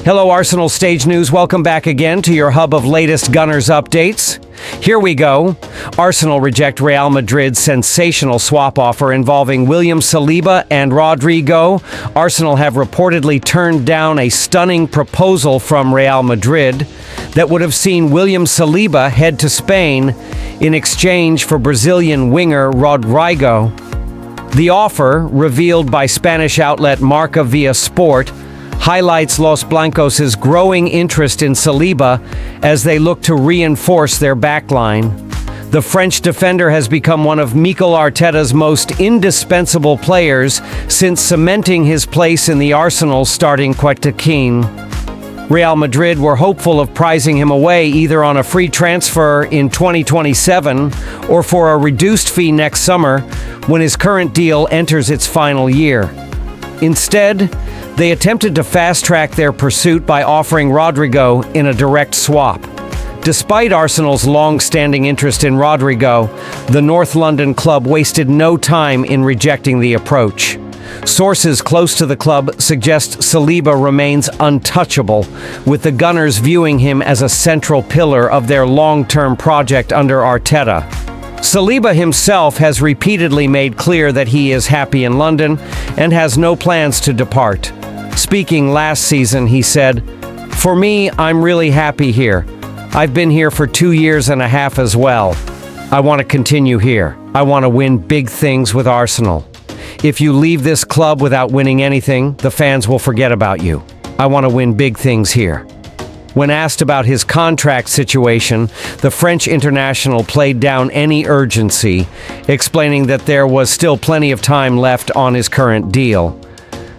Hello, Arsenal Stage News. Welcome back again to your hub of latest Gunners updates. Here we go. Arsenal reject Real Madrid's sensational swap offer involving William Saliba and Rodrigo. Arsenal have reportedly turned down a stunning proposal from Real Madrid that would have seen William Saliba head to Spain in exchange for Brazilian winger Rodrigo. The offer, revealed by Spanish outlet Marca Via Sport, highlights Los Blancos' growing interest in Saliba as they look to reinforce their backline. The French defender has become one of Mikel Arteta's most indispensable players since cementing his place in the Arsenal starting quintet. Real Madrid were hopeful of prizing him away either on a free transfer in 2027 or for a reduced fee next summer when his current deal enters its final year. Instead, they attempted to fast-track their pursuit by offering Rodrigo in a direct swap. Despite Arsenal's long-standing interest in Rodrigo, the North London club wasted no time in rejecting the approach. Sources close to the club suggest Saliba remains untouchable, with the Gunners viewing him as a central pillar of their long-term project under Arteta. Saliba himself has repeatedly made clear that he is happy in London and has no plans to depart. Speaking last season, he said, "For me, I'm really happy here. I've been here for 2 years and a half as well. I want to continue here. I want to win big things with Arsenal. If you leave this club without winning anything, the fans will forget about you. I want to win big things here." When asked about his contract situation, the French international played down any urgency, explaining that there was still plenty of time left on his current deal.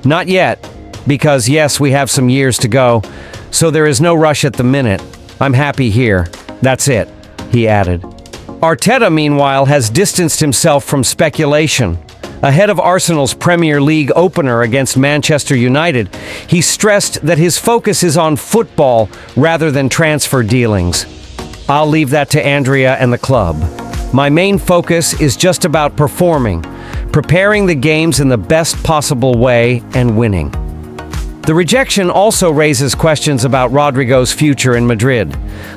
"Not yet, because yes, we have some years to go, so there is no rush at the minute. I'm happy here. That's it," he added. Arteta, meanwhile, has distanced himself from speculation. Ahead of Arsenal's Premier League opener against Manchester United, he stressed that his focus is on football rather than transfer dealings. "I'll leave that to Andrea and the club. My main focus is just about performing, preparing the games in the best possible way, and winning." The rejection also raises questions about Rodrigo's future in Madrid.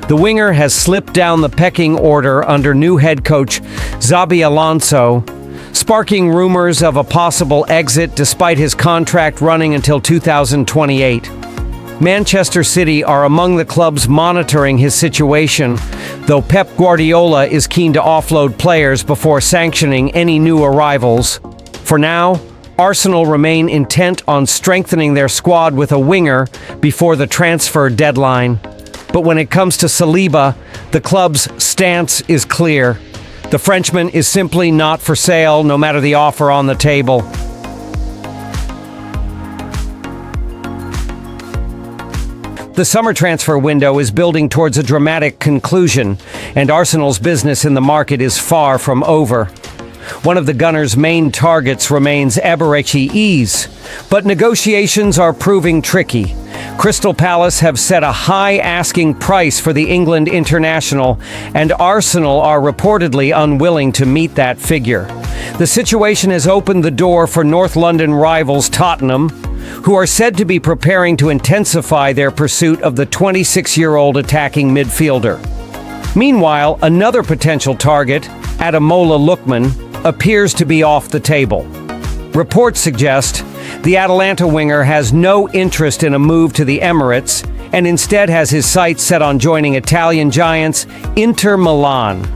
The winger has slipped down the pecking order under new head coach Xabi Alonso, sparking rumors of a possible exit despite his contract running until 2028. Manchester City are among the clubs monitoring his situation, though Pep Guardiola is keen to offload players before sanctioning any new arrivals. For now, Arsenal remain intent on strengthening their squad with a winger before the transfer deadline. But when it comes to Saliba, the club's stance is clear. The Frenchman is simply not for sale, no matter the offer on the table. The summer transfer window is building towards a dramatic conclusion, and Arsenal's business in the market is far from over. One of the Gunners' main targets remains Eberechi, but negotiations are proving tricky. Crystal Palace have set a high asking price for the England international, and Arsenal are reportedly unwilling to meet that figure. The situation has opened the door for North London rivals Tottenham, who are said to be preparing to intensify their pursuit of the 26-year-old attacking midfielder. Meanwhile, another potential target, Ademola Lookman, appears to be off the table. Reports suggest the Atalanta winger has no interest in a move to the Emirates and instead has his sights set on joining Italian giants Inter Milan.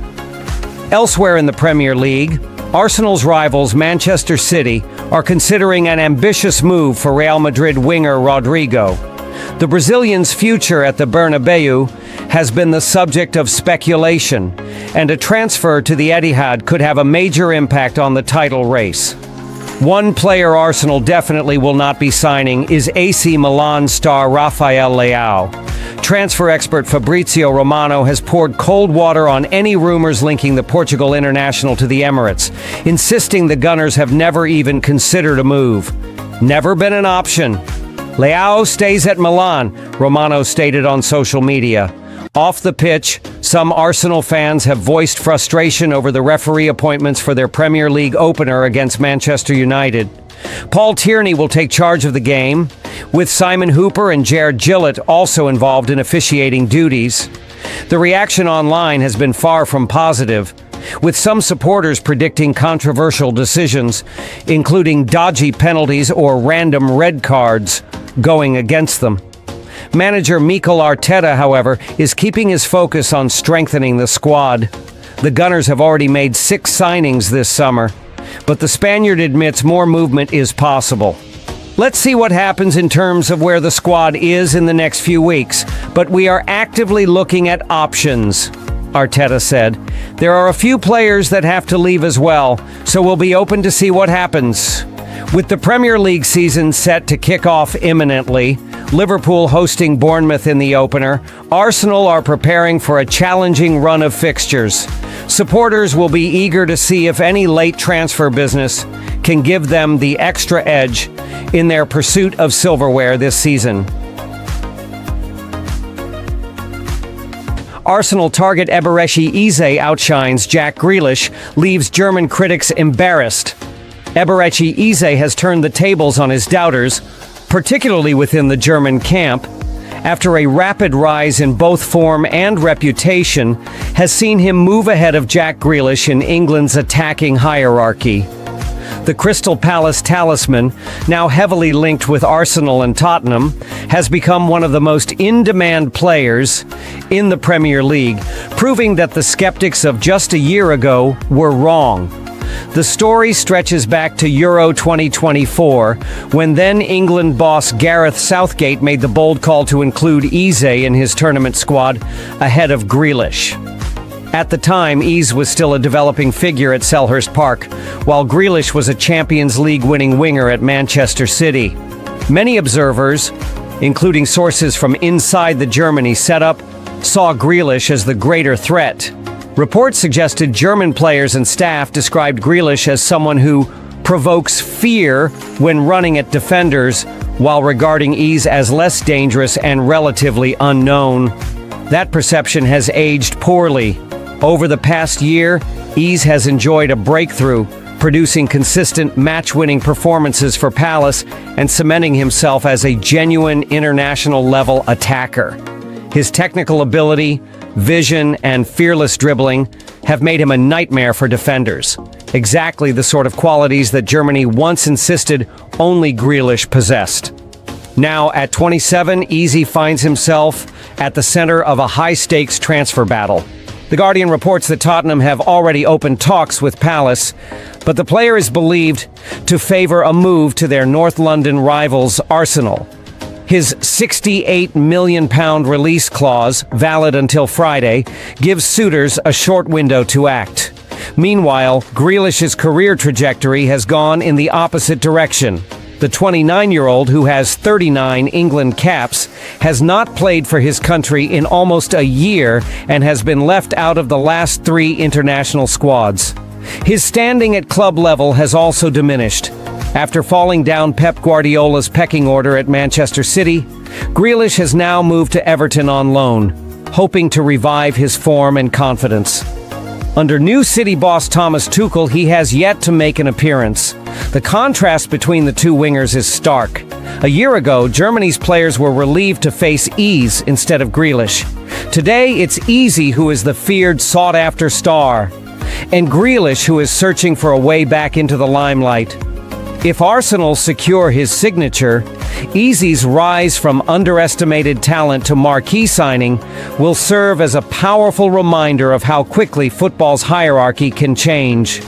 Elsewhere in the Premier League, Arsenal's rivals Manchester City are considering an ambitious move for Real Madrid winger Rodrigo. The Brazilian's future at the Bernabeu has been the subject of speculation, and a transfer to the Etihad could have a major impact on the title race. One player Arsenal definitely will not be signing is AC Milan star Rafael Leao. Transfer expert Fabrizio Romano has poured cold water on any rumors linking the Portugal international to the Emirates, insisting the Gunners have never even considered a move. Never been an option. Leao stays at Milan, Romano stated on social media. Off the pitch, some Arsenal fans have voiced frustration over the referee appointments for their Premier League opener against Manchester United. Paul Tierney will take charge of the game, with Simon Hooper and Jared Gillett also involved in officiating duties. The reaction online has been far from positive, with some supporters predicting controversial decisions, including dodgy penalties or random red cards, going against them. Manager Mikel Arteta, however, is keeping his focus on strengthening the squad. The Gunners have already made 6 signings this summer, but the Spaniard admits more movement is possible. Let's see what happens in terms of where the squad is in the next few weeks, but we are actively looking at options, Arteta said. There are a few players that have to leave as well, so we'll be open to see what happens. With the Premier League season set to kick off imminently, Liverpool hosting Bournemouth in the opener, Arsenal are preparing for a challenging run of fixtures. Supporters will be eager to see if any late transfer business can give them the extra edge in their pursuit of silverware this season. Arsenal target Eberechi Eze outshines Jack Grealish, leaves German critics embarrassed. Eberechi Eze has turned the tables on his doubters, particularly within the German camp, after a rapid rise in both form and reputation has seen him move ahead of Jack Grealish in England's attacking hierarchy. The Crystal Palace talisman, now heavily linked with Arsenal and Tottenham, has become one of the most in-demand players in the Premier League, proving that the skeptics of just a year ago were wrong. The story stretches back to Euro 2024, when then England boss Gareth Southgate made the bold call to include Eze in his tournament squad ahead of Grealish. At the time, Eze was still a developing figure at Selhurst Park, while Grealish was a Champions League-winning winger at Manchester City. Many observers, including sources from inside the Germany setup, saw Grealish as the greater threat. Reports suggested German players and staff described Grealish as someone who provokes fear when running at defenders, while regarding Eze as less dangerous and relatively unknown. That perception has aged poorly. Over the past year, Eze has enjoyed a breakthrough, producing consistent match-winning performances for Palace and cementing himself as a genuine international-level attacker. His technical ability, vision, and fearless dribbling have made him a nightmare for defenders. Exactly the sort of qualities that Germany once insisted only Grealish possessed. Now, at 27, Eze finds himself at the center of a high-stakes transfer battle. The Guardian reports that Tottenham have already opened talks with Palace, but the player is believed to favor a move to their North London rivals Arsenal. His £68 million release clause, valid until Friday, gives suitors a short window to act. Meanwhile, Grealish's career trajectory has gone in the opposite direction. The 29-year-old, who has 39 England caps, has not played for his country in almost a year and has been left out of the last 3 international squads. His standing at club level has also diminished. After falling down Pep Guardiola's pecking order at Manchester City, Grealish has now moved to Everton on loan, hoping to revive his form and confidence. Under new City boss Thomas Tuchel, he has yet to make an appearance. The contrast between the two wingers is stark. A year ago, Germany's players were relieved to face Eze instead of Grealish. Today, it's Eze who is the feared, sought-after star, and Grealish who is searching for a way back into the limelight. If Arsenal secure his signature, Eze's rise from underestimated talent to marquee signing will serve as a powerful reminder of how quickly football's hierarchy can change.